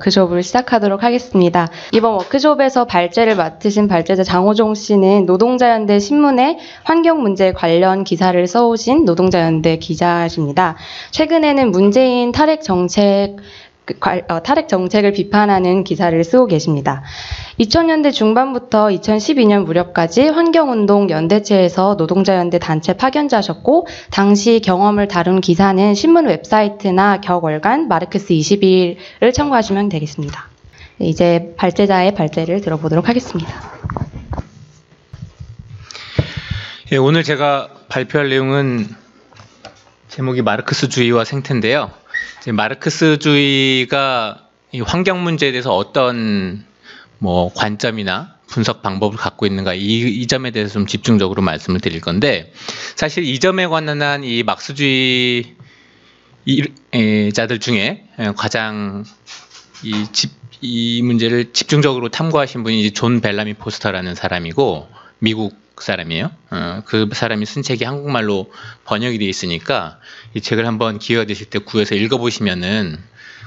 워크숍을 시작하도록 하겠습니다. 이번 워크숍에서 발제를 맡으신 발제자 장호종 씨는 노동자연대 신문에 환경 문제 관련 기사를 써오신 노동자연대 기자십니다. 최근에는 문재인 탈핵 정책을 비판하는 기사를 쓰고 계십니다. 2000년대 중반부터 2012년 무렵까지 환경운동 연대체에서 노동자연대 단체 파견자셨고, 당시 경험을 다룬 기사는 신문 웹사이트나 격월간 마르크스 21을 참고하시면 되겠습니다. 이제 발제자의 발제를 들어보도록 하겠습니다. 예, 오늘 제가 발표할 내용은 제목이 마르크스주의와 생태인데요. 마르크스주의가 이 환경 문제에 대해서 어떤 관점이나 분석 방법을 갖고 있는가, 이 점에 대해서 좀 집중적으로 말씀을 드릴 건데, 사실 이 점에 관한 이 막스주의 자들 중에 가장 이 문제를 집중적으로 탐구하신 분이 존 벨라미 포스터라는 사람이고, 미국 사람이에요. 그 사람이 쓴 책이 한국말로 번역이 되어 있으니까 이 책을 한번 기회가 되실 때 구해서 읽어보시면은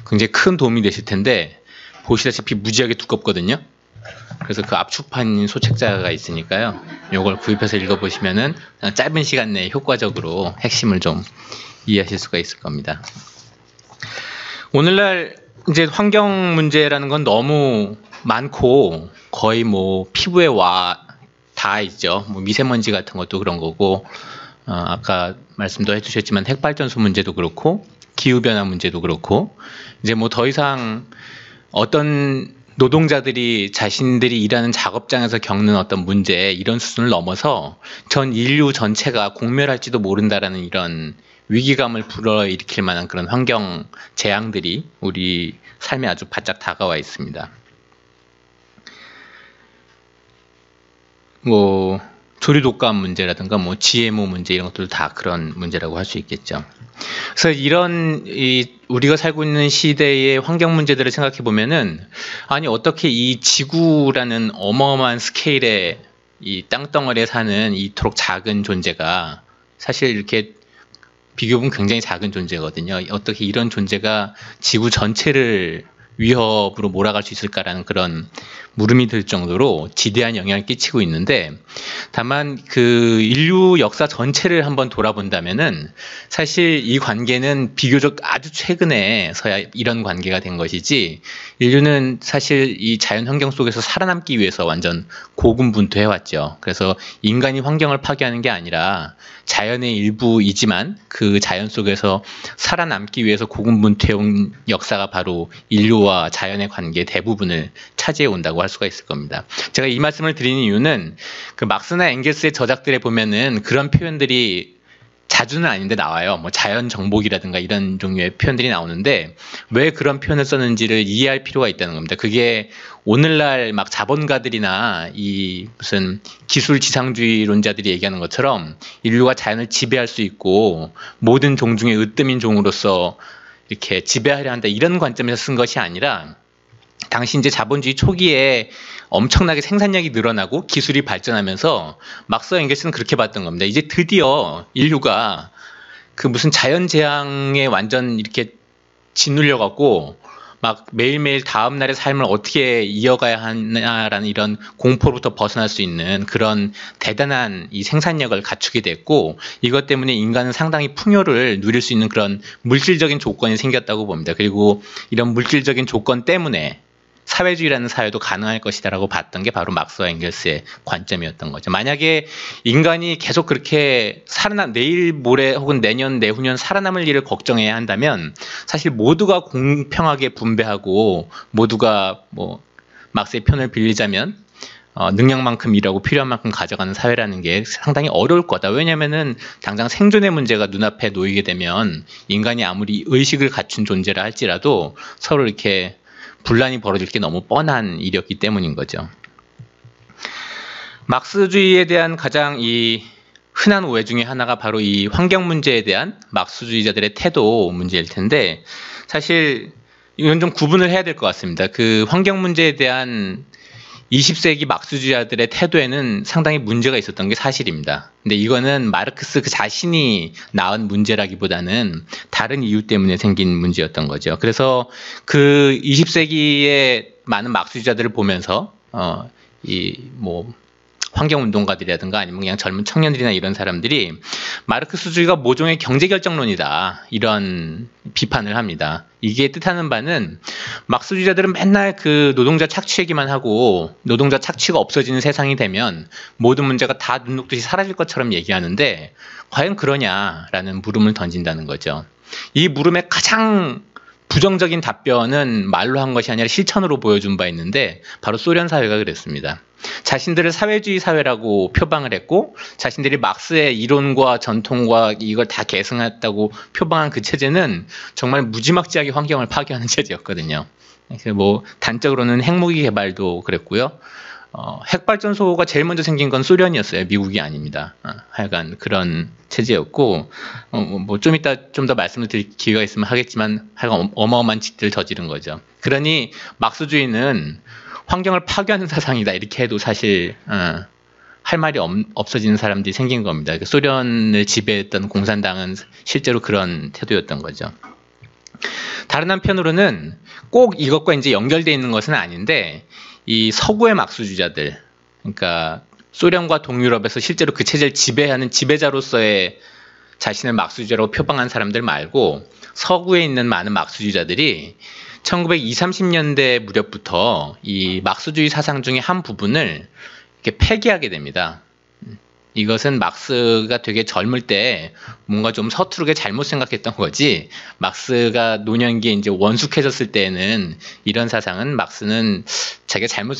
굉장히 큰 도움이 되실 텐데, 보시다시피 무지하게 두껍거든요. 그래서 그 압축판 소책자가 있으니까요, 이걸 구입해서 읽어보시면은 짧은 시간 내에 효과적으로 핵심을 좀 이해하실 수가 있을 겁니다. 오늘날 이제 환경 문제라는 건 너무 많고, 거의 피부에 다 있죠. 미세먼지 같은 것도 그런 거고, 아까 말씀도 해주셨지만 핵발전소 문제도 그렇고, 기후변화 문제도 그렇고, 이제 더 이상 어떤 노동자들이 자신들이 일하는 작업장에서 겪는 어떤 문제, 이런 수준을 넘어서 전 인류 전체가 공멸할지도 모른다라는 이런 위기감을 불러일으킬 만한 그런 환경 재앙들이 우리 삶에 아주 바짝 다가와 있습니다. 조류독감 문제라든가 GMO 문제, 이런 것들도 다 그런 문제라고 할 수 있겠죠. 그래서 이런 우리가 살고 있는 시대의 환경 문제들을 생각해 보면은, 아니 어떻게 이 지구라는 어마어마한 스케일의 이 땅덩어리에 사는 이토록 작은 존재가, 사실 이렇게 비교해보면 굉장히 작은 존재거든요. 어떻게 이런 존재가 지구 전체를 위협으로 몰아갈 수 있을까라는 그런 물음이 들 정도로 지대한 영향을 끼치고 있는데, 다만 그 인류 역사 전체를 한번 돌아본다면은 사실 이 관계는 비교적 아주 최근에서야 이런 관계가 된 것이지, 인류는 사실 이 자연 환경 속에서 살아남기 위해서 완전 고군분투해왔죠. 그래서 인간이 환경을 파괴하는 게 아니라 자연의 일부이지만 그 자연 속에서 살아남기 위해서 고군분투해온 역사가 바로 인류와 자연의 관계 대부분을 차지해 온다고 할 수가 있을 겁니다. 제가 이 말씀을 드리는 이유는, 그 막스나 앵겔스의 저작들에 보면은 그런 표현들이 자주는 아닌데 나와요. 자연 정복이라든가 이런 종류의 표현들이 나오는데, 왜 그런 표현을 썼는지를 이해할 필요가 있다는 겁니다. 그게 오늘날 막 자본가들이나 이 무슨 기술 지상주의론자들이 얘기하는 것처럼 인류가 자연을 지배할 수 있고 모든 종 중에 으뜸인 종으로서 이렇게 지배하려 한다, 이런 관점에서 쓴 것이 아니라, 당시 이제 자본주의 초기에 엄청나게 생산력이 늘어나고 기술이 발전하면서 막스 앵겔스는 그렇게 봤던 겁니다. 이제 드디어 인류가 그 무슨 자연재앙에 완전 이렇게 짓눌려 갖고 막 매일매일 다음 날의 삶을 어떻게 이어가야 하냐라는 이런 공포로부터 벗어날 수 있는 그런 대단한 이 생산력을 갖추게 됐고, 이것 때문에 인간은 상당히 풍요를 누릴 수 있는 그런 물질적인 조건이 생겼다고 봅니다. 그리고 이런 물질적인 조건 때문에 사회주의라는 사회도 가능할 것이다라고 봤던 게 바로 막스와 앵겔스의 관점이었던 거죠. 만약에 인간이 계속 그렇게 내일 모레 혹은 내년 내후년 살아남을 일을 걱정해야 한다면, 사실 모두가 공평하게 분배하고 모두가 막스의 편을 빌리자면 능력만큼 일하고 필요한 만큼 가져가는 사회라는 게 상당히 어려울 거다. 왜냐면은 당장 생존의 문제가 눈앞에 놓이게 되면 인간이 아무리 의식을 갖춘 존재라 할지라도 서로 이렇게 분란이 벌어질 게 너무 뻔한 일이었기 때문인 거죠. 막스주의에 대한 가장 이 흔한 오해 중에 하나가 바로 이 환경 문제에 대한 막스주의자들의 태도 문제일 텐데, 사실 이건 좀 구분을 해야 될 것 같습니다. 그 환경 문제에 대한 20세기 막스주의자들의 태도에는 상당히 문제가 있었던 게 사실입니다. 근데 이거는 마르크스 그 자신이 낳은 문제라기보다는 다른 이유 때문에 생긴 문제였던 거죠. 그래서 그 20세기의 많은 막스주의자들을 보면서 환경운동가들이라든가 아니면 그냥 젊은 청년들이나 이런 사람들이 마르크스주의가 모종의 경제결정론이다 이런 비판을 합니다. 이게 뜻하는 바는 막스주의자들은 맨날 그 노동자 착취 얘기만 하고 노동자 착취가 없어지는 세상이 되면 모든 문제가 다 눈 녹듯이 사라질 것처럼 얘기하는데 과연 그러냐라는 물음을 던진다는 거죠. 이 물음의 가장 부정적인 답변은 말로 한 것이 아니라 실천으로 보여준 바 있는데 바로 소련 사회가 그랬습니다. 자신들을 사회주의 사회라고 표방을 했고 자신들이 막스의 이론과 전통과 이걸 다 계승했다고 표방한 그 체제는 정말 무지막지하게 환경을 파괴하는 체제였거든요. 그래서 단적으로는 핵무기 개발도 그랬고요. 핵발전소가 제일 먼저 생긴 건 소련이었어요. 미국이 아닙니다. 하여간 그런 체제였고, 좀 이따 좀 더 말씀을 드릴 기회가 있으면 하겠지만, 하여간 어마어마한 짓들을 저지른 거죠. 그러니, 막스주의는 환경을 파괴하는 사상이다. 이렇게 해도 사실, 할 말이 없어지는 사람들이 생긴 겁니다. 소련을 지배했던 공산당은 실제로 그런 태도였던 거죠. 다른 한편으로는 꼭 이것과 이제 연결되어 있는 것은 아닌데, 이 서구의 막스주의자들, 그러니까 소련과 동유럽에서 실제로 그 체제를 지배하는 지배자로서의 자신을 막스주의자라고 표방한 사람들 말고 서구에 있는 많은 막스주의자들이 1920, 30년대 무렵부터 이 막스주의 사상 중에 한 부분을 이렇게 폐기하게 됩니다. 이것은 막스가 되게 젊을 때 뭔가 좀 서투르게 잘못 생각했던 거지, 막스가 노년기에 이제 원숙해졌을 때에는 이런 사상은 막스는 자기가 잘못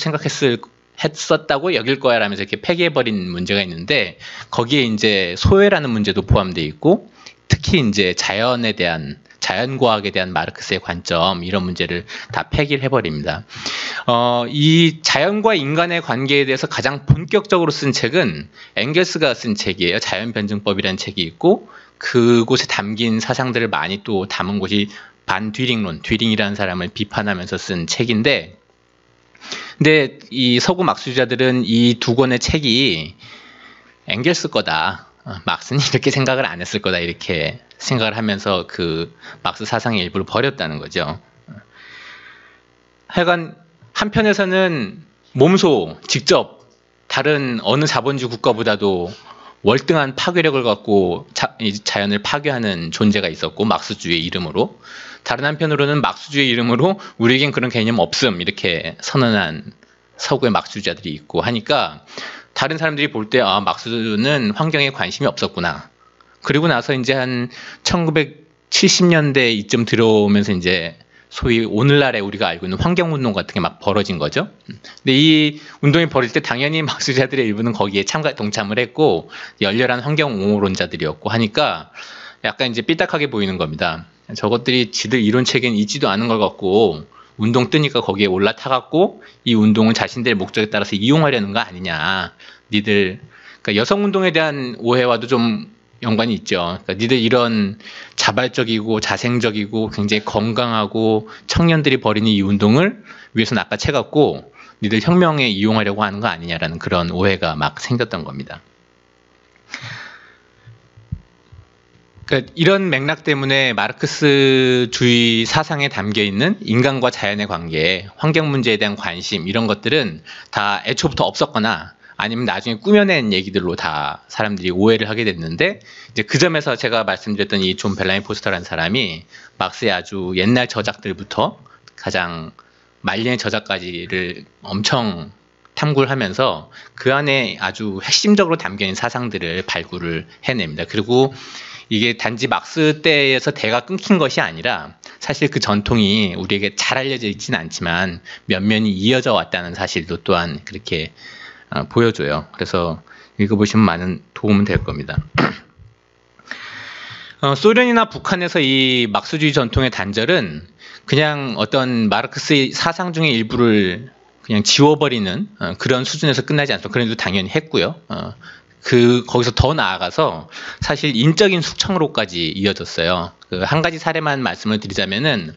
했었다고 여길 거야 라면서 이렇게 폐기해버린 문제가 있는데, 거기에 이제 소외라는 문제도 포함되어 있고, 특히 이제 자연과학에 대한 마르크스의 관점, 이런 문제를 다 폐기를 해버립니다. 이 자연과 인간의 관계에 대해서 가장 본격적으로 쓴 책은 엥겔스가 쓴 책이에요. 자연변증법이라는 책이 있고, 그곳에 담긴 사상들을 많이 또 담은 곳이 반뒤링론, 뒤링이라는 사람을 비판하면서 쓴 책인데, 근데 이 서구 막스주의자들은 이 두 권의 책이 엥겔스 거다, 막스는 이렇게 생각을 안 했을 거다, 이렇게 생각을 하면서 그 막스 사상의 일부를 버렸다는 거죠. 하여간 한편에서는 몸소 직접 다른 어느 자본주의 국가보다도 월등한 파괴력을 갖고 자연을 파괴하는 존재가 있었고, 막스주의 이름으로. 다른 한편으로는 막스주의 이름으로 우리에겐 그런 개념 없음 이렇게 선언한 서구의 막스주의자들이 있고 하니까 다른 사람들이 볼 때 막스는 환경에 관심이 없었구나. 그리고 나서 이제 한 1970년대 이쯤 들어오면서 이제 소위 오늘날에 우리가 알고 있는 환경운동 같은 게 막 벌어진 거죠. 근데 이 운동이 벌어질 때 당연히 막스주의자들의 일부는 거기에 동참을 했고, 열렬한 환경옹호론자들이었고 하니까 약간 이제 삐딱하게 보이는 겁니다. 저것들이 지들 이론체계는 있지도 않은 걸 갖고 운동 뜨니까 거기에 올라타갖고 이 운동은 자신들의 목적에 따라서 이용하려는 거 아니냐. 그러니까 여성운동에 대한 오해와도 좀 연관이 있죠. 그러니까 니들 이런 자발적이고 자생적이고 굉장히 건강하고 청년들이 벌이는 이 운동을 위해서 낚아채갖고 니들 혁명에 이용하려고 하는 거 아니냐라는 그런 오해가 막 생겼던 겁니다. 그러니까 이런 맥락 때문에 마르크스주의 사상에 담겨있는 인간과 자연의 관계, 환경 문제에 대한 관심, 이런 것들은 다 애초부터 없었거나 아니면 나중에 꾸며낸 얘기들로 다 사람들이 오해를 하게 됐는데, 이제 그 점에서 제가 말씀드렸던 이 존 벨라미 포스터라는 사람이 막스의 아주 옛날 저작들부터 가장 말년의 저작까지를 엄청 탐구를 하면서 그 안에 아주 핵심적으로 담겨있는 사상들을 발굴을 해냅니다. 그리고 이게 단지 막스 때에서 대가 끊긴 것이 아니라 사실 그 전통이 우리에게 잘 알려져 있지는 않지만 면면이 이어져 왔다는 사실도 또한 그렇게 보여줘요. 그래서 읽어보시면 많은 도움은 될 겁니다. 소련이나 북한에서 이 막스주의 전통의 단절은 그냥 어떤 마르크스의 사상 중의 일부를 그냥 지워버리는 그런 수준에서 끝나지 않습니다. 그래도 당연히 했고요. 거기서 더 나아가서 사실 인적인 숙청으로까지 이어졌어요. 한 가지 사례만 말씀을 드리자면은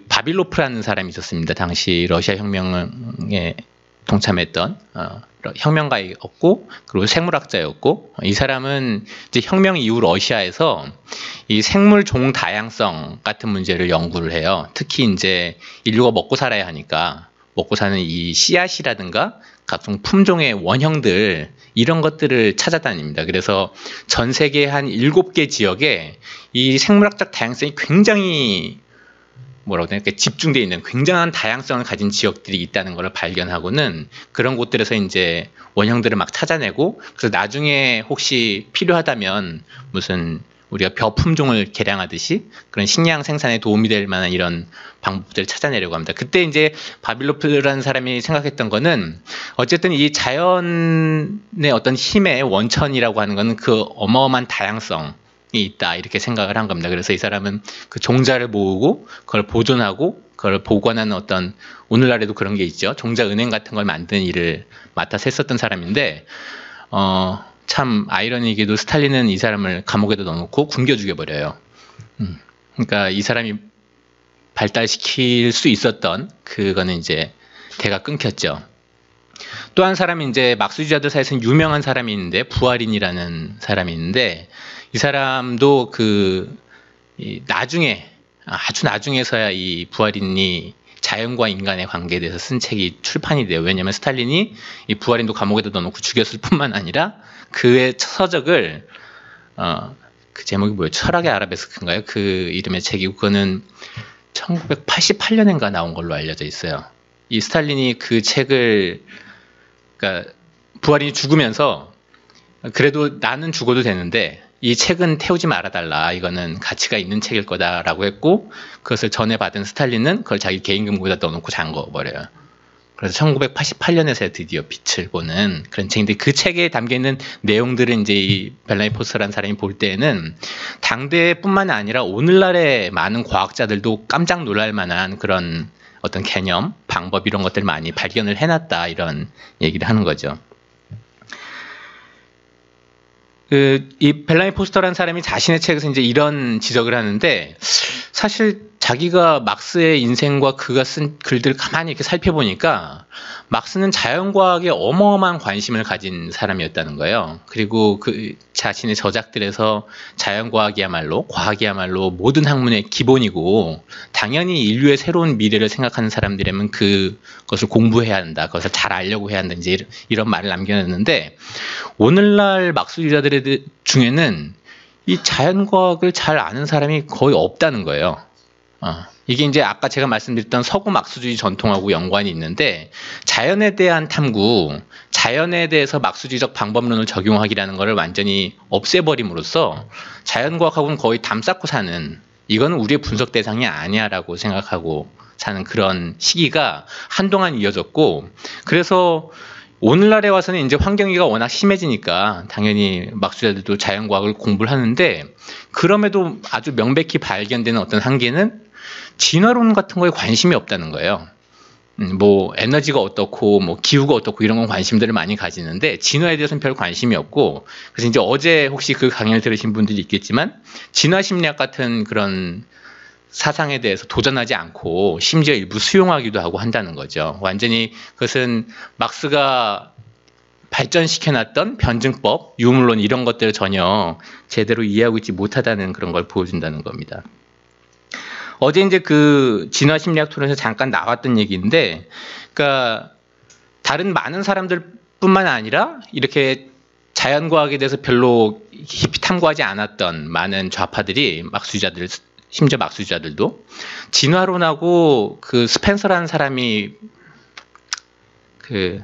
바빌로프라는 사람이 있었습니다. 당시 러시아 혁명의 동참했던 혁명가였고 그리고 생물학자였고 이 사람은 이제 혁명 이후 러시아에서 이 생물 종 다양성 같은 문제를 연구를 해요. 특히 이제 인류가 먹고 살아야 하니까 먹고 사는 이 씨앗이라든가 각종 품종의 원형들 이런 것들을 찾아다닙니다. 그래서 전 세계 한 7개 지역에 이 생물학적 다양성이 굉장히 뭐라고 해야 되나 집중되어 있는 굉장한 다양성을 가진 지역들이 있다는 것을 발견하고는 그런 곳들에서 이제 원형들을 막 찾아내고 그래서 나중에 혹시 필요하다면 무슨 우리가 벼 품종을 개량하듯이 그런 식량 생산에 도움이 될 만한 이런 방법들을 찾아내려고 합니다. 그때 이제 바빌로프라는 사람이 생각했던 거는 어쨌든 이 자연의 어떤 힘의 원천이라고 하는 거는 그 어마어마한 다양성 이 있다 이렇게 생각을 한 겁니다. 그래서 이 사람은 그 종자를 모으고 그걸 보존하고 그걸 보관하는 어떤 오늘날에도 그런 게 있죠. 종자 은행 같은 걸 만드는 일을 맡아서 했었던 사람인데 참 아이러니하게도 스탈린은 이 사람을 감옥에다 넣어놓고 굶겨 죽여버려요. 그러니까 이 사람이 발달시킬 수 있었던 그거는 이제 대가 끊겼죠. 또 한 사람이 이제 막스주의자들 사이에서는 유명한 사람이 있는데 부하린이라는 사람이 있는데 이 사람도 나중에 아주 나중에서야 이 부하린이 자연과 인간의 관계에 대해서 쓴 책이 출판이 돼요. 왜냐하면 스탈린이 이 부하린도 감옥에다 넣어놓고 죽였을 뿐만 아니라 그의 서적을 그 제목이 뭐예요? 철학의 아라베스크인가요? 그 이름의 책이고 그거는 1988년인가 나온 걸로 알려져 있어요. 이 스탈린이 그 책을 그러니까 부하린이 죽으면서 그래도 나는 죽어도 되는데 이 책은 태우지 말아달라. 이거는 가치가 있는 책일 거다라고 했고 그것을 전해받은 스탈린은 그걸 자기 개인 금고에다 넣어놓고 잠궈버려요. 그래서 1988년에서야 드디어 빛을 보는 그런 책인데 그 책에 담겨있는 내용들은 이제 이 벨라니 포스터라는 사람이 볼 때에는 당대뿐만 아니라 오늘날의 많은 과학자들도 깜짝 놀랄 만한 그런 어떤 개념, 방법 이런 것들 많이 발견을 해놨다 이런 얘기를 하는 거죠. 이 벨라니 포스터라는 사람이 자신의 책에서 이제 이런 지적을 하는데 사실 자기가 막스의 인생과 그가 쓴 글들을 가만히 이렇게 살펴보니까 막스는 자연과학에 어마어마한 관심을 가진 사람이었다는 거예요. 그리고 그 자신의 저작들에서 자연과학이야말로 과학이야말로 모든 학문의 기본이고 당연히 인류의 새로운 미래를 생각하는 사람들이라면 그것을 공부해야 한다. 그것을 잘 알려고 해야 한다. 이제 이런 말을 남겨놨는데 오늘날 막스주의자들 중에는 이 자연과학을 잘 아는 사람이 거의 없다는 거예요. 이게 이제 아까 제가 말씀드렸던 서구 막스주의 전통하고 연관이 있는데 자연에 대한 탐구, 자연에 대해서 막스주의적 방법론을 적용하기라는 것을 완전히 없애버림으로써 자연과학하고는 거의 담 쌓고 사는 이거는 우리의 분석 대상이 아니야라고 생각하고 사는 그런 시기가 한동안 이어졌고 그래서 오늘날에 와서는 이제 환경위기가 워낙 심해지니까 당연히 막스주의자들도 자연과학을 공부를 하는데 그럼에도 아주 명백히 발견되는 어떤 한계는 진화론 같은 거에 관심이 없다는 거예요. 뭐 에너지가 어떻고 뭐 기후가 어떻고 이런 건 관심들을 많이 가지는데 진화에 대해서는 별 관심이 없고 그래서 이제 어제 혹시 그 강연을 들으신 분들이 있겠지만 진화 심리학 같은 그런 사상에 대해서 도전하지 않고 심지어 일부 수용하기도 하고 한다는 거죠. 완전히 그것은 막스가 발전시켜놨던 변증법, 유물론 이런 것들을 전혀 제대로 이해하고 있지 못하다는 그런 걸 보여준다는 겁니다. 어제 이제 그 진화 심리학 토론에서 잠깐 나왔던 얘기인데, 그러니까 다른 많은 사람들뿐만 아니라 이렇게 자연과학에 대해서 별로 깊이 탐구하지 않았던 많은 좌파들이 막스주의자들 심지어 막스주의자들도 진화론하고 그 스펜서라는 사람이 그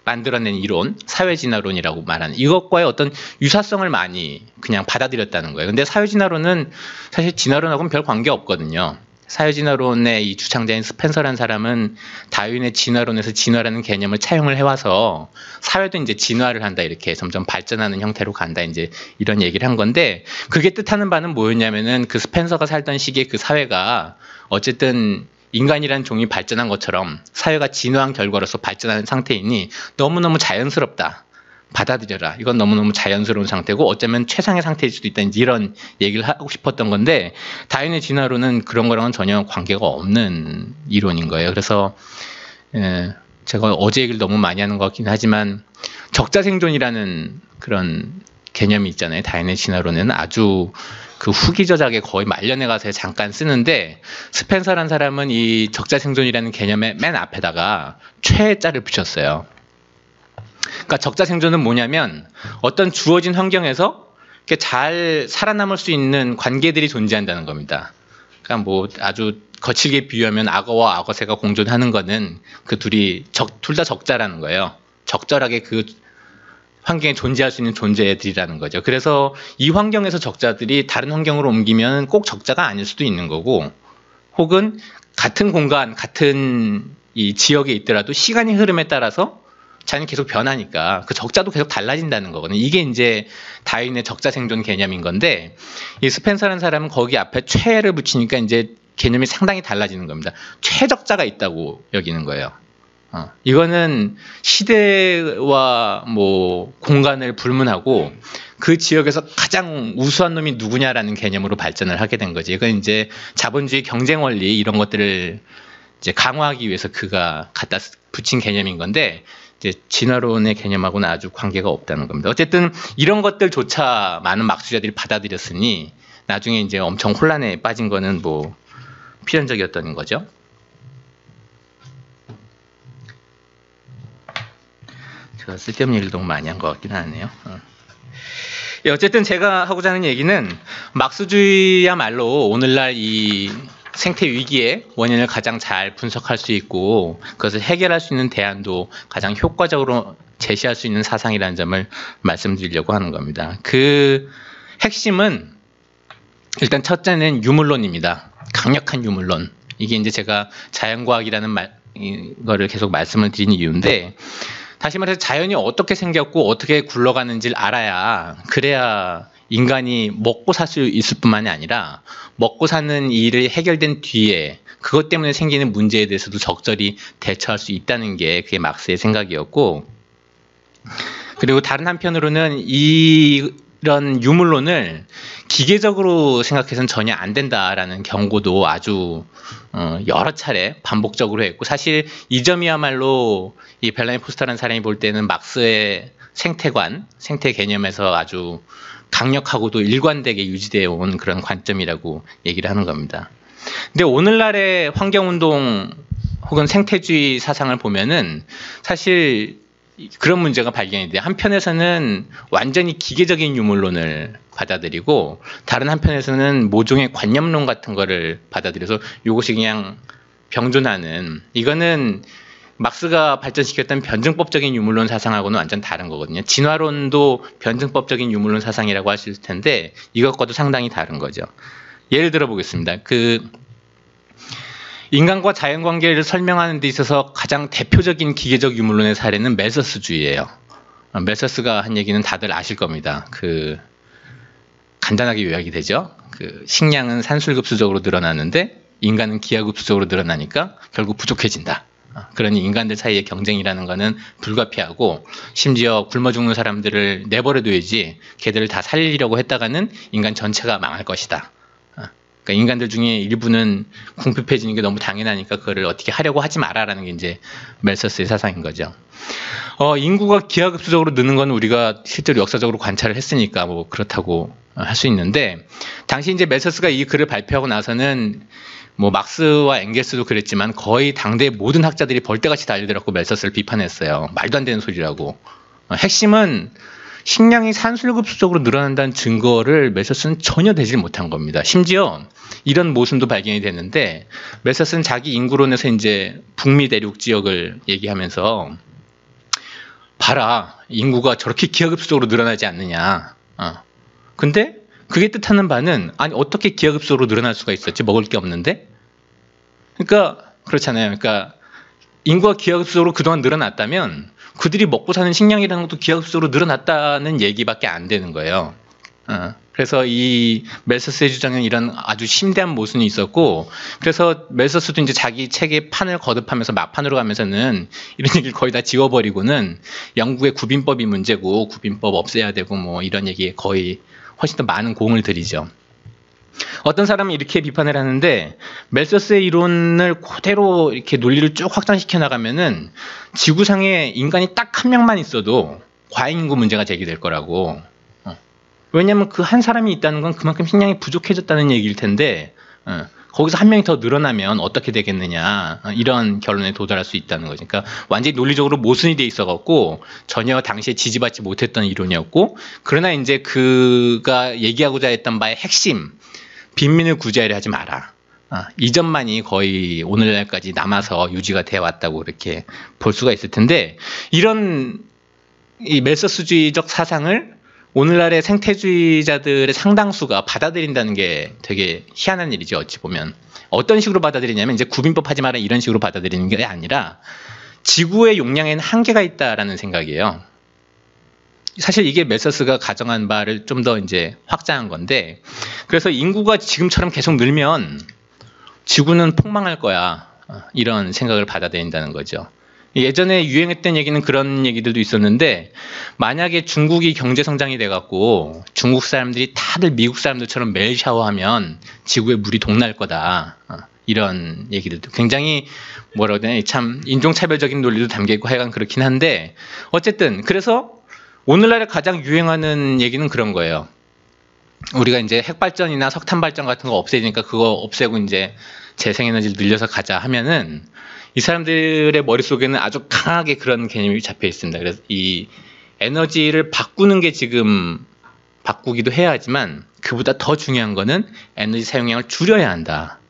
만들어낸 이론, 사회진화론이라고 말하는 이것과의 어떤 유사성을 많이 그냥 받아들였다는 거예요. 근데 사회진화론은 사실 진화론하고는 별 관계 없거든요. 사회진화론의 이 주창자인 스펜서라는 사람은 다윈의 진화론에서 진화라는 개념을 차용을 해와서 사회도 이제 진화를 한다 이렇게 점점 발전하는 형태로 간다 이제 이런 얘기를 한 건데 그게 뜻하는 바는 뭐였냐면은 그 스펜서가 살던 시기에 그 사회가 어쨌든 인간이라는 종이 발전한 것처럼 사회가 진화한 결과로서 발전하는 상태이니 너무너무 자연스럽다. 받아들여라. 이건 너무너무 자연스러운 상태고 어쩌면 최상의 상태일 수도 있다. 이런 얘기를 하고 싶었던 건데 다윈의 진화론은 그런 거랑은 전혀 관계가 없는 이론인 거예요. 그래서 제가 어제 얘기를 너무 많이 하는 것 같긴 하지만 적자생존이라는 그런 개념이 있잖아요. 다인의 진화론에는 아주 그 후기 저작에 거의 말년에 가서 잠깐 쓰는데 스펜서라는 사람은 이 적자생존이라는 개념의 맨 앞에다가 최자를 붙였어요. 그러니까 적자생존은 뭐냐면 어떤 주어진 환경에서 이렇게 잘 살아남을 수 있는 관계들이 존재한다는 겁니다. 그러니까 뭐 아주 거칠게 비유하면 악어와 악어새가 공존하는 거는 그 둘이 둘 다 적자라는 거예요. 적절하게 그 환경에 존재할 수 있는 존재들이라는 거죠. 그래서 이 환경에서 적자들이 다른 환경으로 옮기면 꼭 적자가 아닐 수도 있는 거고, 혹은 같은 공간, 같은 이 지역에 있더라도 시간의 흐름에 따라서 자연이 계속 변하니까 그 적자도 계속 달라진다는 거거든요. 이게 이제 다윈의 적자 생존 개념인 건데, 이 스펜서라는 사람은 거기 앞에 최를 붙이니까 이제 개념이 상당히 달라지는 겁니다. 최적자가 있다고 여기는 거예요. 이거는 시대와 뭐 공간을 불문하고 그 지역에서 가장 우수한 놈이 누구냐라는 개념으로 발전을 하게 된 거지. 이건 이제 자본주의 경쟁 원리 이런 것들을 이제 강화하기 위해서 그가 갖다 붙인 개념인 건데, 이제 진화론의 개념하고는 아주 관계가 없다는 겁니다. 어쨌든 이런 것들조차 많은 막수자들이 받아들였으니 나중에 이제 엄청 혼란에 빠진 거는 뭐 필연적이었던 거죠. 제가 쓸데없는 얘기를 너무 많이 한 것 같긴 하네요. 어쨌든 제가 하고자 하는 얘기는 막스주의야말로 오늘날 이 생태 위기의 원인을 가장 잘 분석할 수 있고 그것을 해결할 수 있는 대안도 가장 효과적으로 제시할 수 있는 사상이라는 점을 말씀드리려고 하는 겁니다. 그 핵심은 일단 첫째는 유물론입니다. 강력한 유물론. 이게 이제 제가 자연과학이라는 거를 계속 말씀을 드린 이유인데, 다시 말해서 자연이 어떻게 생겼고 어떻게 굴러가는지를 알아야, 그래야 인간이 먹고 살 수 있을 뿐만이 아니라 먹고 사는 일이 해결된 뒤에 그것 때문에 생기는 문제에 대해서도 적절히 대처할 수 있다는 게 그게 막스의 생각이었고, 그리고 다른 한편으로는 이런 유물론을 기계적으로 생각해서는 전혀 안 된다라는 경고도 아주 여러 차례 반복적으로 했고, 사실 이 점이야말로 이 벨라미 포스터라는 사람이 볼 때는 막스의 생태관, 생태 개념에서 아주 강력하고도 일관되게 유지되어 온 그런 관점이라고 얘기를 하는 겁니다. 근데 오늘날의 환경운동 혹은 생태주의 사상을 보면은 사실 그런 문제가 발견이 돼요. 한편에서는 완전히 기계적인 유물론을 받아들이고 다른 한편에서는 모종의 관념론 같은 거를 받아들여서 이것이 그냥 병존하는, 이거는 막스가 발전시켰던 변증법적인 유물론 사상하고는 완전 다른 거거든요. 진화론도 변증법적인 유물론 사상이라고 할 수 있을 텐데 이것과도 상당히 다른 거죠. 예를 들어 보겠습니다. 인간과 자연 관계를 설명하는 데 있어서 가장 대표적인 기계적 유물론의 사례는 멜서스주의예요. 멜서스가 한 얘기는 다들 아실 겁니다. 간단하게 요약이 되죠. 식량은 산술급수적으로 늘어나는데 인간은 기하급수적으로 늘어나니까 결국 부족해진다. 그러니 인간들 사이의 경쟁이라는 거는 불가피하고, 심지어 굶어 죽는 사람들을 내버려둬야지 걔들을 다 살리려고 했다가는 인간 전체가 망할 것이다. 그러니까 인간들 중에 일부는 궁핍해지는 게 너무 당연하니까 그거를 어떻게 하려고 하지 마라라는 게 이제 멜서스의 사상인 거죠. 인구가 기하급수적으로 느는 건 우리가 실제로 역사적으로 관찰을 했으니까 뭐 그렇다고 할 수 있는데, 당시 이제 멜서스가 이 글을 발표하고 나서는 뭐 막스와 엥겔스도 그랬지만 거의 당대의 모든 학자들이 벌떼같이 달려들었고 멜서스를 비판했어요. 말도 안 되는 소리라고. 핵심은 식량이 산술급수적으로 늘어난다는 증거를 멜서스는 전혀 대지 못한 겁니다. 심지어 이런 모순도 발견이 됐는데, 멜서스는 자기 인구론에서 이제 북미 대륙 지역을 얘기하면서 봐라, 인구가 저렇게 기하급수적으로 늘어나지 않느냐. 근데 그게 뜻하는 바는, 아니 어떻게 기하급수적으로 늘어날 수가 있었지, 먹을 게 없는데? 그러니까 그렇잖아요. 그러니까 인구가 기하급수적으로 그동안 늘어났다면 그들이 먹고 사는 식량이라는 것도 기하급수적으로 늘어났다는 얘기밖에 안 되는 거예요. 그래서 이 멜서스의 주장은 이런 아주 심대한 모순이 있었고, 그래서 멜서스도 이제 자기 책에 판을 거듭하면서 막판으로 가면서는 이런 얘기를 거의 다 지워버리고는 영국의 구빈법이 문제고 구빈법 없애야 되고 뭐 이런 얘기에 거의 훨씬 더 많은 공을 들이죠. 어떤 사람은 이렇게 비판을 하는데 멜서스의 이론을 그대로 이렇게 논리를 쭉 확장시켜 나가면은 지구상에 인간이 딱 한 명만 있어도 과잉인구 문제가 제기될 거라고. 왜냐하면 그 한 사람이 있다는 건 그만큼 식량이 부족해졌다는 얘기일 텐데 거기서 한 명이 더 늘어나면 어떻게 되겠느냐 이런 결론에 도달할 수 있다는 거죠. 그러니까 완전히 논리적으로 모순이 돼 있어갖고 전혀 당시에 지지받지 못했던 이론이었고 그러나 이제 그가 얘기하고자 했던 바의 핵심 빈민을 구제하려 하지 마라. 이 점만이 거의 오늘날까지 남아서 유지가 되어 왔다고 그렇게 볼 수가 있을 텐데 이런 이 멜서스주의적 사상을 오늘날의 생태주의자들의 상당수가 받아들인다는 게 되게 희한한 일이죠. 어찌 보면 어떤 식으로 받아들이냐면 이제 구빈법 하지 마라 이런 식으로 받아들이는 게 아니라 지구의 용량에는 한계가 있다라는 생각이에요. 사실 이게 멜서스가 가정한 바를 좀 더 이제 확장한 건데 그래서 인구가 지금처럼 계속 늘면 지구는 폭망할 거야 이런 생각을 받아들인다는 거죠. 예전에 유행했던 얘기는 그런 얘기들도 있었는데 만약에 중국이 경제 성장이 돼갖고 중국 사람들이 다들 미국 사람들처럼 매일 샤워하면 지구에 물이 동날 거다 이런 얘기들도 굉장히 뭐라고 해야 되나 참 인종차별적인 논리도 담겨있고 하여간 그렇긴 한데 어쨌든 그래서 오늘날에 가장 유행하는 얘기는 그런 거예요. 우리가 이제 핵발전이나 석탄발전 같은 거 없애니까 그거 없애고 이제 재생에너지를 늘려서 가자 하면은 이 사람들의 머릿속에는 아주 강하게 그런 개념이 잡혀 있습니다. 그래서 이 에너지를 바꾸는 게 지금 바꾸기도 해야 하지만 그보다 더 중요한 거는 에너지 사용량을 줄여야 한다.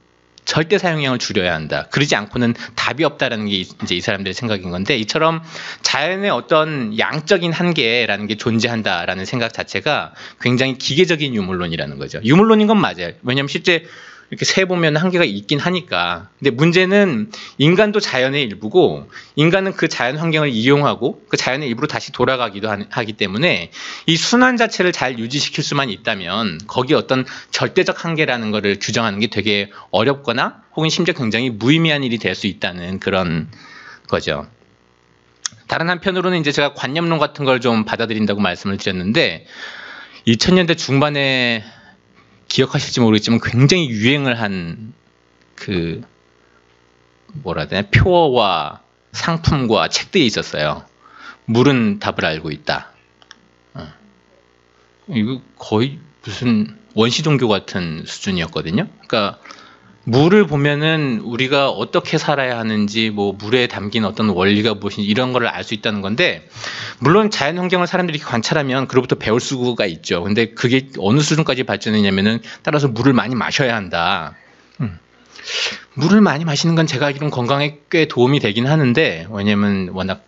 절대 사용량을 줄여야 한다. 그러지 않고는 답이 없다라는 게 이제 이 사람들의 생각인 건데 이처럼 자연의 어떤 양적인 한계라는 게 존재한다라는 생각 자체가 굉장히 기계적인 유물론이라는 거죠. 유물론인 건 맞아요. 왜냐하면 실제 이렇게 세보면 한계가 있긴 하니까. 근데 문제는 인간도 자연의 일부고 인간은 그 자연 환경을 이용하고 그 자연의 일부로 다시 돌아가기도 하기 때문에 이 순환 자체를 잘 유지시킬 수만 있다면 거기에 어떤 절대적 한계라는 거를 규정하는 게 되게 어렵거나 혹은 심지어 굉장히 무의미한 일이 될 수 있다는 그런 거죠. 다른 한편으로는 이제 제가 관념론 같은 걸 좀 받아들인다고 말씀을 드렸는데 2000년대 중반에 기억하실지 모르겠지만 굉장히 유행을 한 그 뭐라 해야 되나 표어와 상품과 책들이 있었어요. 물은 답을 알고 있다. 이거 거의 무슨 원시 종교 같은 수준이었거든요. 그러니까 물을 보면은 우리가 어떻게 살아야 하는지 뭐 물에 담긴 어떤 원리가 무엇인지 이런 거를 알 수 있다는 건데 물론 자연 환경을 사람들이 관찰하면 그로부터 배울 수가 있죠. 근데 그게 어느 수준까지 발전했냐면은 따라서 물을 많이 마셔야 한다. 물을 많이 마시는 건 제가 알기로는 건강에 꽤 도움이 되긴 하는데 왜냐면 워낙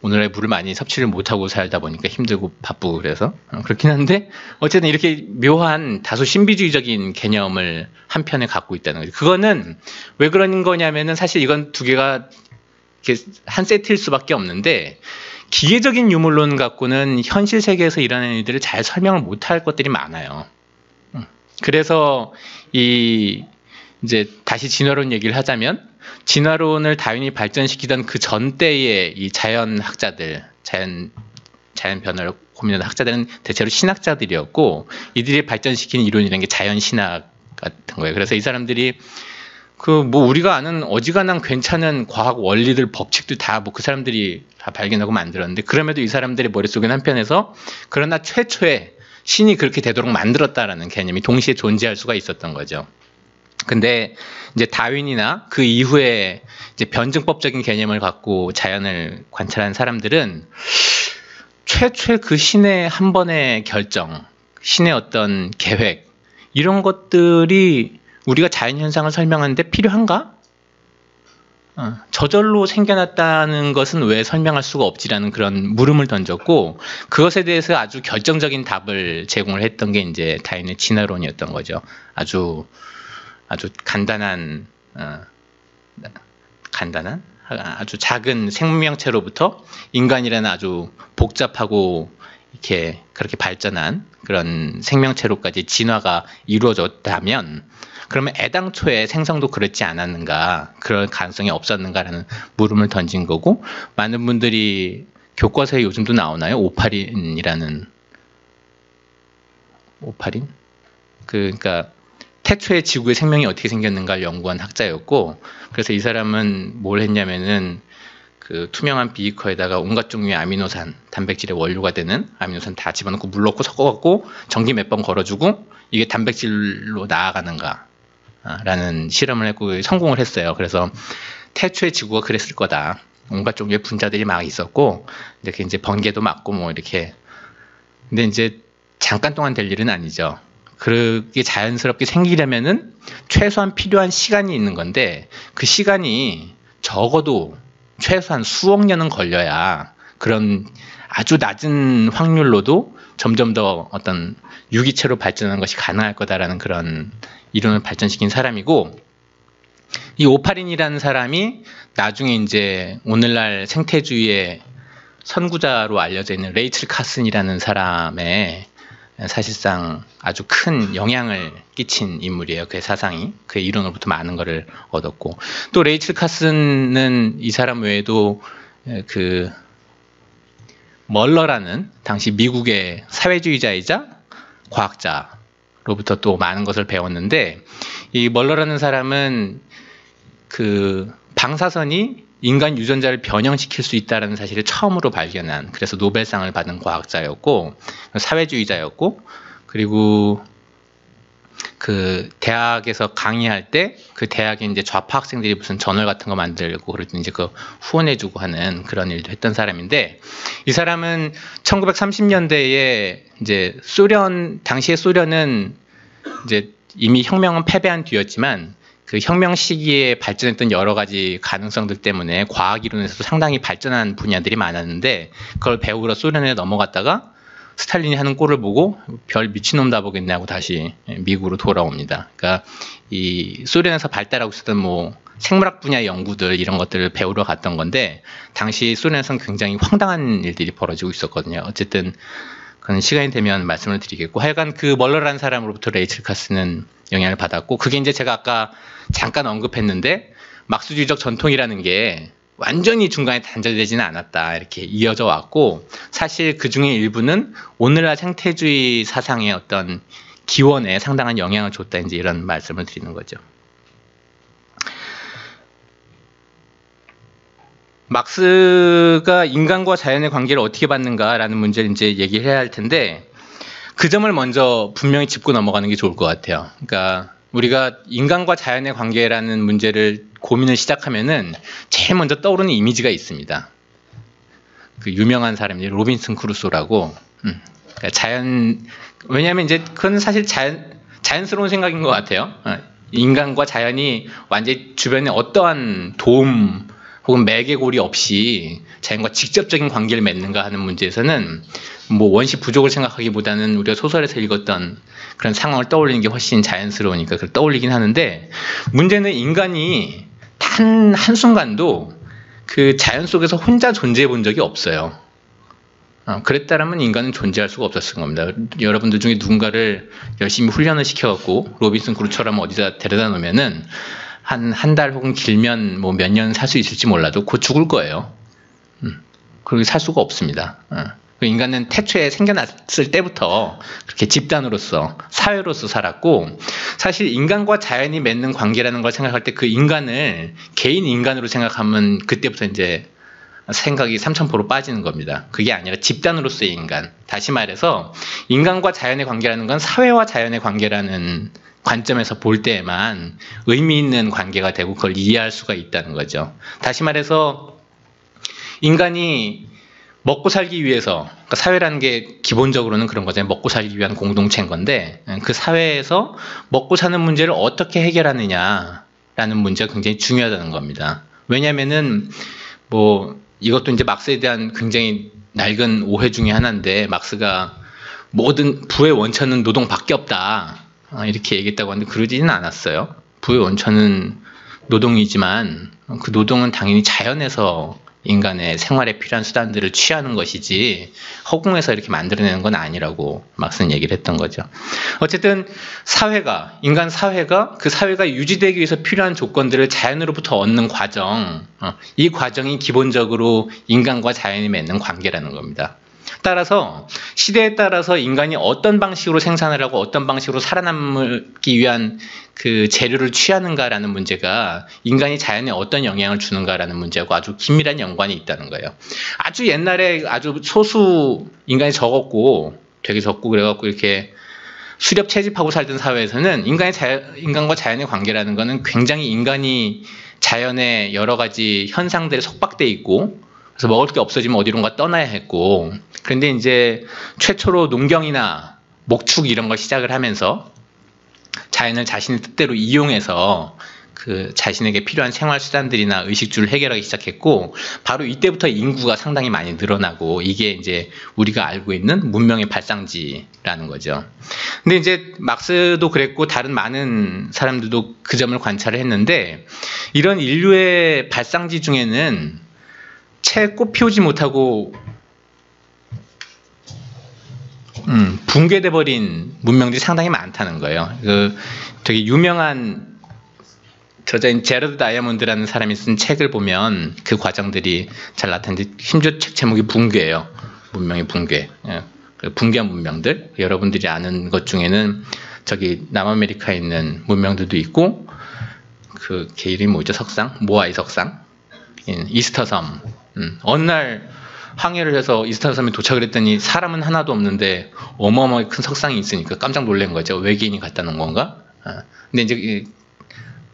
오늘날 물을 많이 섭취를 못하고 살다 보니까 힘들고 바쁘고 그래서 그렇긴 한데 어쨌든 이렇게 묘한 다소 신비주의적인 개념을 한편에 갖고 있다는 거죠. 그거는 왜 그런 거냐면은 사실 이건 두 개가 이렇게 한 세트일 수밖에 없는데 기계적인 유물론 갖고는 현실 세계에서 일하는 일들을 잘 설명을 못할 것들이 많아요. 그래서 이제 다시 진화론 얘기를 하자면 진화론을 다윈이 발전시키던 그 전 때의 이 자연학자들, 자연 변화를 고민하는 학자들은 대체로 신학자들이었고 이들이 발전시킨 이론이라는 게 자연신학 같은 거예요. 그래서 이 사람들이 그 뭐 우리가 아는 어지간한 괜찮은 과학 원리들, 법칙들 다 뭐 그 사람들이 다 발견하고 만들었는데 그럼에도 이 사람들의 머릿속에는 한편에서 그러나 최초에 신이 그렇게 되도록 만들었다라는 개념이 동시에 존재할 수가 있었던 거죠. 근데 이제 다윈이나 그 이후에 이제 변증법적인 개념을 갖고 자연을 관찰한 사람들은 최초의 그 신의 한 번의 결정, 신의 어떤 계획 이런 것들이 우리가 자연 현상을 설명하는데 필요한가? 저절로 생겨났다는 것은 왜 설명할 수가 없지라는 그런 물음을 던졌고 그것에 대해서 아주 결정적인 답을 제공을 했던 게 이제 다윈의 진화론이었던 거죠. 아주 간단한 아주 작은 생명체로부터 인간이라는 아주 복잡하고 이렇게 그렇게 발전한 그런 생명체로까지 진화가 이루어졌다면 그러면 애당초에 생성도 그렇지 않았는가 그럴 가능성이 없었는가라는 물음을 던진 거고 많은 분들이 교과서에 요즘도 나오나요? 오파린? 그러니까 태초에 지구의 생명이 어떻게 생겼는가를 연구한 학자였고, 그래서 이 사람은 뭘 했냐면은 그 투명한 비이커에다가 온갖 종류의 아미노산, 단백질의 원료가 되는 아미노산 다 집어넣고 물 넣고 섞어갖고 전기 몇 번 걸어주고 이게 단백질로 나아가는가 라는 실험을 했고 성공을 했어요. 그래서 태초에 지구가 그랬을 거다. 온갖 종류의 분자들이 막 있었고 이렇게 이제 번개도 맞고 뭐 이렇게. 근데 이제 잠깐 동안 될 일은 아니죠. 그게 자연스럽게 생기려면은 최소한 필요한 시간이 있는 건데 그 시간이 적어도 최소한 수억 년은 걸려야 그런 아주 낮은 확률로도 점점 더 어떤 유기체로 발전하는 것이 가능할 거다라는 그런 이론을 발전시킨 사람이고, 이 오파린이라는 사람이 나중에 이제 오늘날 생태주의의 선구자로 알려져 있는 레이첼 카슨이라는 사람의 사실상 아주 큰 영향을 끼친 인물이에요. 그의 사상이. 그의 이론으로부터 많은 것을 얻었고, 또 레이첼 카슨은 이 사람 외에도 그 멀러라는 당시 미국의 사회주의자이자 과학자로부터 또 많은 것을 배웠는데, 이 멀러라는 사람은 그 방사선이 인간 유전자를 변형시킬 수 있다는 사실을 처음으로 발견한, 그래서 노벨상을 받은 과학자였고 사회주의자였고, 그리고 그 대학에서 강의할 때 그 대학에 이제 좌파 학생들이 무슨 저널 같은 거 만들고 그럴 때 이제 그 후원해주고 하는 그런 일도 했던 사람인데, 이 사람은 1930년대에 이제 당시의 소련은 이제 이미 혁명은 패배한 뒤였지만 그 혁명 시기에 발전했던 여러 가지 가능성들 때문에 과학 이론에서도 상당히 발전한 분야들이 많았는데, 그걸 배우러 소련에 넘어갔다가 스탈린이 하는 꼴을 보고 별 미친놈다 보겠네 하고 다시 미국으로 돌아옵니다. 그러니까 이 소련에서 발달하고 있었던 뭐 생물학 분야의 연구들 이런 것들을 배우러 갔던 건데, 당시 소련에서는 굉장히 황당한 일들이 벌어지고 있었거든요. 어쨌든 그건 시간이 되면 말씀을 드리겠고, 하여간 그 멀러라는 사람으로부터 레이첼 카슨은 영향을 받았고, 그게 이제 제가 아까 잠깐 언급했는데 막스주의적 전통이라는 게 완전히 중간에 단절되지는 않았다, 이렇게 이어져 왔고, 사실 그 중에 일부는 오늘날 생태주의 사상의 어떤 기원에 상당한 영향을 줬다, 이제 이런 말씀을 드리는 거죠. 막스가 인간과 자연의 관계를 어떻게 받는가라는 문제를 이제 얘기를 해야 할 텐데, 그 점을 먼저 분명히 짚고 넘어가는 게 좋을 것 같아요. 그러니까 우리가 인간과 자연의 관계라는 문제를 고민을 시작하면은 제일 먼저 떠오르는 이미지가 있습니다. 그 유명한 사람이 로빈슨 크루소라고. 그러니까 왜냐하면 이제 그건 사실 자연스러운 생각인 것 같아요. 인간과 자연이 완전히 주변에 어떠한 도움 혹은 매개골이 없이 자연과 직접적인 관계를 맺는가 하는 문제에서는 뭐 원시 부족을 생각하기보다는 우리가 소설에서 읽었던 그런 상황을 떠올리는 게 훨씬 자연스러우니까 그걸 떠올리긴 하는데, 문제는 인간이 단 한순간도 그 자연 속에서 혼자 존재해 본 적이 없어요. 그랬다라면 인간은 존재할 수가 없었을 겁니다. 여러분들 중에 누군가를 열심히 훈련을 시켜갖고 로빈슨 크루소처럼 어디다 데려다 놓으면은 한 달 혹은 길면 뭐 몇 년 살 수 있을지 몰라도 곧 죽을 거예요. 그렇게 살 수가 없습니다. 인간은 태초에 생겨났을 때부터 그렇게 집단으로서 사회로서 살았고, 사실 인간과 자연이 맺는 관계라는 걸 생각할 때 그 인간을 개인 인간으로 생각하면 그때부터 이제 생각이 삼천포로 빠지는 겁니다. 그게 아니라 집단으로서의 인간. 다시 말해서 인간과 자연의 관계라는 건 사회와 자연의 관계라는 관점에서 볼 때에만 의미 있는 관계가 되고 그걸 이해할 수가 있다는 거죠. 다시 말해서 인간이 먹고 살기 위해서, 그러니까 사회라는 게 기본적으로는 그런 거잖아요. 먹고 살기 위한 공동체인 건데, 그 사회에서 먹고 사는 문제를 어떻게 해결하느냐라는 문제가 굉장히 중요하다는 겁니다. 왜냐면은 뭐 이것도 이제 막스에 대한 굉장히 낡은 오해 중에 하나인데, 막스가 모든 부의 원천은 노동밖에 없다 이렇게 얘기했다고 하는데 그러지는 않았어요. 부의 원천은 노동이지만 그 노동은 당연히 자연에서 인간의 생활에 필요한 수단들을 취하는 것이지 허공에서 이렇게 만들어내는 건 아니라고 막스는 얘기를 했던 거죠. 어쨌든 인간 사회가 그 사회가 유지되기 위해서 필요한 조건들을 자연으로부터 얻는 과정, 이 과정이 기본적으로 인간과 자연이 맺는 관계라는 겁니다. 따라서 시대에 따라서 인간이 어떤 방식으로 생산을 하고 어떤 방식으로 살아남기 위한 그 재료를 취하는가라는 문제가 인간이 자연에 어떤 영향을 주는가라는 문제하고 아주 긴밀한 연관이 있다는 거예요. 아주 옛날에 아주 소수 인간이 적었고 되게 적고 그래갖고 이렇게 수렵 채집하고 살던 사회에서는 인간과 자연의 관계라는 거는 굉장히 인간이 자연의 여러 가지 현상들에 속박돼 있고 그래서 먹을 게 없어지면 어디론가 떠나야 했고 그런데 이제 최초로 농경이나 목축 이런 걸 시작을 하면서 자연을 자신의 뜻대로 이용해서 그 자신에게 필요한 생활 수단들이나 의식주를 해결하기 시작했고 바로 이때부터 인구가 상당히 많이 늘어나고 이게 이제 우리가 알고 있는 문명의 발상지라는 거죠. 근데 이제 막스도 그랬고 다른 많은 사람들도 그 점을 관찰을 했는데 이런 인류의 발상지 중에는 채 꽃 피우지 못하고 붕괴돼 버린 문명들이 상당히 많다는 거예요. 그 되게 유명한 저자인 제러드 다이아몬드라는 사람이 쓴 책을 보면 그 과정들이 잘 나타나는데 심지어 책 제목이 붕괴예요. 문명의 붕괴. 예. 붕괴한 문명들. 여러분들이 아는 것 중에는 저기 남아메리카에 있는 문명들도 있고 그 걔 이름이 뭐죠? 석상? 모아이 석상? 이스터 섬. 어느 날 항해를 해서 이스터 섬에 도착을 했더니 사람은 하나도 없는데 어마어마하게 큰 석상이 있으니까 깜짝 놀란 거죠. 외계인이 갖다 놓은 건가? 근데 이제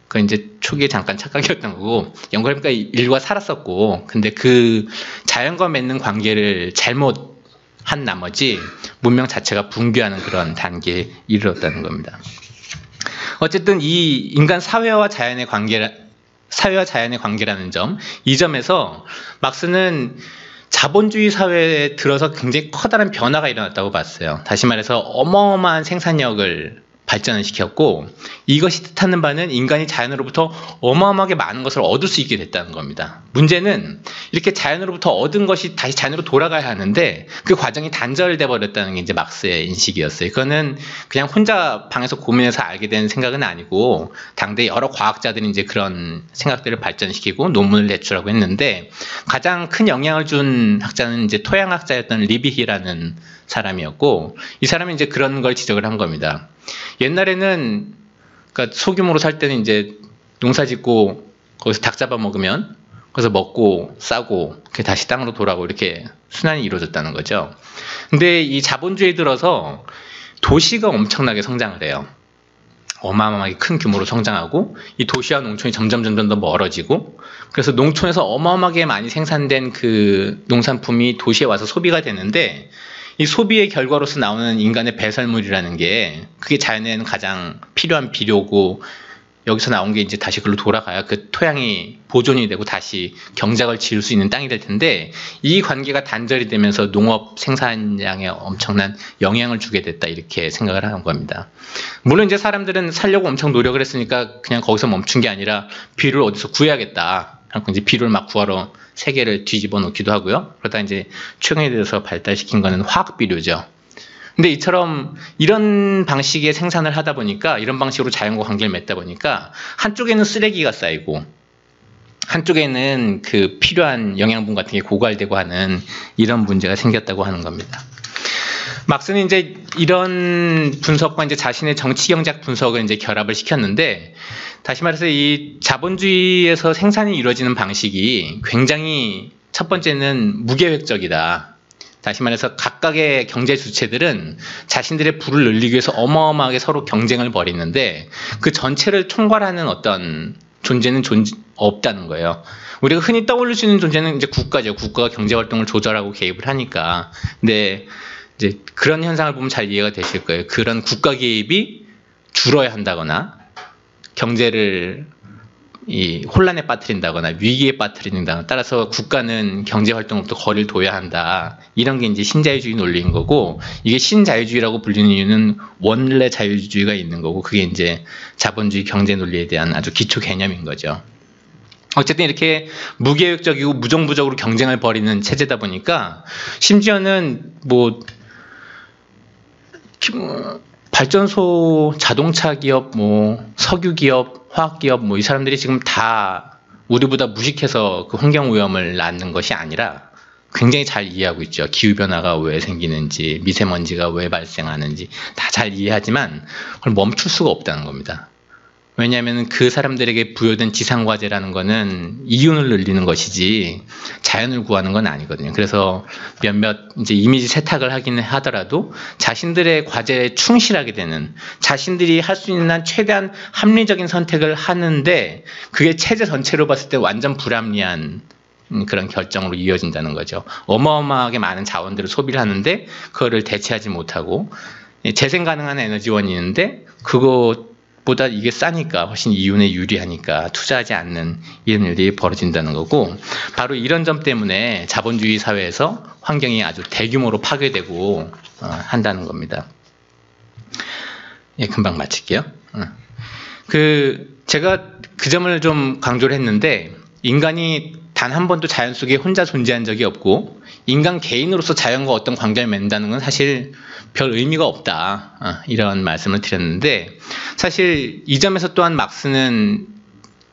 그 이제 초기에 잠깐 착각이었던 거고 연구해보니까 인류가 살았었고 근데 그 자연과 맺는 관계를 잘못 한 나머지 문명 자체가 붕괴하는 그런 단계에 이르렀다는 겁니다. 어쨌든 이 인간 사회와 자연의 관계라는 점, 이 점에서 막스는 자본주의 사회에 들어서 굉장히 커다란 변화가 일어났다고 봤어요. 다시 말해서 어마어마한 생산력을 발전을 시켰고 이것이 뜻하는 바는 인간이 자연으로부터 어마어마하게 많은 것을 얻을 수 있게 됐다는 겁니다. 문제는 이렇게 자연으로부터 얻은 것이 다시 자연으로 돌아가야 하는데 그 과정이 단절돼 버렸다는 게 이제 막스의 인식이었어요. 그거는 그냥 혼자 방에서 고민해서 알게 된 생각은 아니고 당대 여러 과학자들이 이제 그런 생각들을 발전시키고 논문을 제출하고 했는데 가장 큰 영향을 준 학자는 이제 토양학자였던 리비히라는 사람이었고 이 사람이 이제 그런 걸 지적을 한 겁니다. 옛날에는 그러니까 소규모로 살 때는 이제 농사 짓고 거기서 닭 잡아 먹으면 거기서 먹고 싸고 다시 땅으로 돌아오고 이렇게 순환이 이루어졌다는 거죠. 근데 이 자본주의에 들어서 도시가 엄청나게 성장을 해요. 어마어마하게 큰 규모로 성장하고 이 도시와 농촌이 점점 더 멀어지고 그래서 농촌에서 어마어마하게 많이 생산된 그 농산품이 도시에 와서 소비가 되는데 이 소비의 결과로서 나오는 인간의 배설물이라는 게 그게 자연에는 가장 필요한 비료고 여기서 나온 게 이제 다시 그걸로 돌아가야 그 토양이 보존이 되고 다시 경작을 지을 수 있는 땅이 될 텐데 이 관계가 단절이 되면서 농업 생산량에 엄청난 영향을 주게 됐다 이렇게 생각을 하는 겁니다. 물론 이제 사람들은 살려고 엄청 노력을 했으니까 그냥 거기서 멈춘 게 아니라 비료를 어디서 구해야겠다. 그래서 이제 비료를 막 구하러 세계를 뒤집어 놓기도 하고요. 그러다 이제 최근에 들어서 발달시킨 거는 화학 비료죠. 근데 이처럼 이런 방식의 생산을 하다 보니까 이런 방식으로 자연과 관계를 맺다 보니까 한쪽에는 쓰레기가 쌓이고 한쪽에는 그 필요한 영양분 같은 게 고갈되고 하는 이런 문제가 생겼다고 하는 겁니다. 막스는 이제 이런 분석과 이제 자신의 정치 경제학 분석을 이제 결합을 시켰는데 다시 말해서 이 자본주의에서 생산이 이루어지는 방식이 굉장히 첫 번째는 무계획적이다. 다시 말해서 각각의 경제 주체들은 자신들의 부를 늘리기 위해서 어마어마하게 서로 경쟁을 벌이는데 그 전체를 총괄하는 어떤 존재는 없다는 거예요. 우리가 흔히 떠올릴 수 있는 존재는 이제 국가죠. 국가가 경제 활동을 조절하고 개입을 하니까. 근데 이제 그런 현상을 보면 잘 이해가 되실 거예요. 그런 국가 개입이 줄어야 한다거나 경제를 이 혼란에 빠뜨린다거나 위기에 빠뜨린다거나 따라서 국가는 경제 활동부터 거리를 둬야 한다. 이런 게 이제 신자유주의 논리인 거고 이게 신자유주의라고 불리는 이유는 원래 자유주의가 있는 거고 그게 이제 자본주의 경제 논리에 대한 아주 기초 개념인 거죠. 어쨌든 이렇게 무계획적이고 무정부적으로 경쟁을 벌이는 체제다 보니까 심지어는 뭐 발전소, 자동차 기업, 뭐 석유 기업, 화학 기업, 뭐 이 사람들이 지금 다 우리보다 무식해서 그 환경 오염을 낳는 것이 아니라 굉장히 잘 이해하고 있죠. 기후변화가 왜 생기는지, 미세먼지가 왜 발생하는지 다 잘 이해하지만 그걸 멈출 수가 없다는 겁니다. 왜냐하면 그 사람들에게 부여된 지상과제라는 거는 이윤을 늘리는 것이지 자연을 구하는 건 아니거든요. 그래서 몇몇 이제 이미지 세탁을 하긴 하더라도 자신들의 과제에 충실하게 되는, 자신들이 할 수 있는 한 최대한 합리적인 선택을 하는데 그게 체제 전체로 봤을 때 완전 불합리한 그런 결정으로 이어진다는 거죠. 어마어마하게 많은 자원들을 소비를 하는데 그거를 대체하지 못하고, 재생 가능한 에너지원이 있는데 그것보다 이게 싸니까, 훨씬 이윤에 유리하니까 투자하지 않는 이런 일이 벌어진다는 거고, 바로 이런 점 때문에 자본주의 사회에서 환경이 아주 대규모로 파괴되고 한다는 겁니다. 예, 금방 마칠게요. 제가 그 점을 좀 강조를 했는데, 인간이 단 한 번도 자연 속에 혼자 존재한 적이 없고 인간 개인으로서 자연과 어떤 관계를 맺는다는 건 사실 별 의미가 없다, 이런 말씀을 드렸는데, 사실 이 점에서 또한 막스는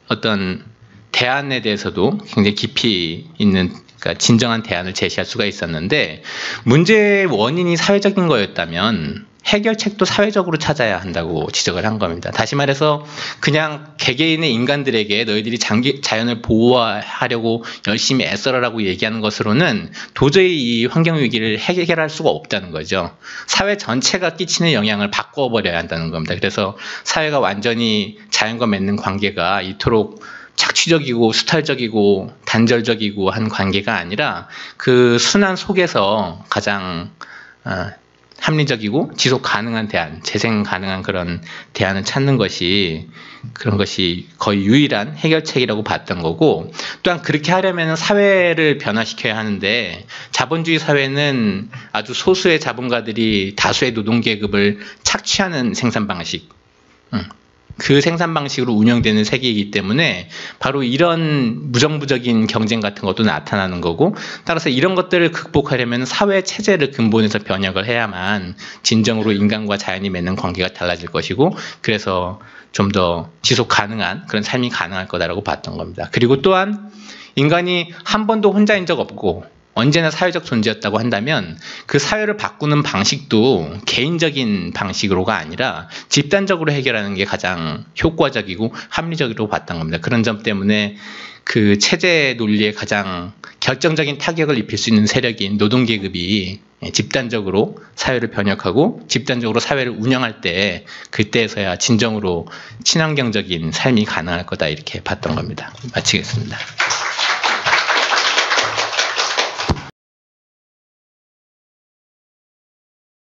어떤 대안에 대해서도 굉장히 깊이 있는, 그러니까 진정한 대안을 제시할 수가 있었는데, 문제의 원인이 사회적인 거였다면 해결책도 사회적으로 찾아야 한다고 지적을 한 겁니다. 다시 말해서 그냥 개개인의 인간들에게 너희들이 자연을 보호하려고 열심히 애써라라고 얘기하는 것으로는 도저히 이 환경 위기를 해결할 수가 없다는 거죠. 사회 전체가 끼치는 영향을 바꿔버려야 한다는 겁니다. 그래서 사회가 완전히 자연과 맺는 관계가 이토록 착취적이고 수탈적이고 단절적이고 한 관계가 아니라 그 순환 속에서 가장 합리적이고 지속 가능한 대안, 재생 가능한 그런 대안을 찾는 것이, 그런 것이 거의 유일한 해결책이라고 봤던 거고, 또한 그렇게 하려면 사회를 변화시켜야 하는데, 자본주의 사회는 아주 소수의 자본가들이 다수의 노동계급을 착취하는 생산 방식, 그 생산 방식으로 운영되는 세계이기 때문에 바로 이런 무정부적인 경쟁 같은 것도 나타나는 거고, 따라서 이런 것들을 극복하려면 사회 체제를 근본에서 변혁을 해야만 진정으로 인간과 자연이 맺는 관계가 달라질 것이고, 그래서 좀 더 지속 가능한 그런 삶이 가능할 거다라고 봤던 겁니다. 그리고 또한 인간이 한 번도 혼자인 적 없고 언제나 사회적 존재였다고 한다면 그 사회를 바꾸는 방식도 개인적인 방식으로가 아니라 집단적으로 해결하는 게 가장 효과적이고 합리적이라고 봤던 겁니다. 그런 점 때문에 그 체제 논리에 가장 결정적인 타격을 입힐 수 있는 세력인 노동계급이 집단적으로 사회를 변혁하고 집단적으로 사회를 운영할 때, 그때에서야 진정으로 친환경적인 삶이 가능할 거다, 이렇게 봤던 겁니다. 마치겠습니다.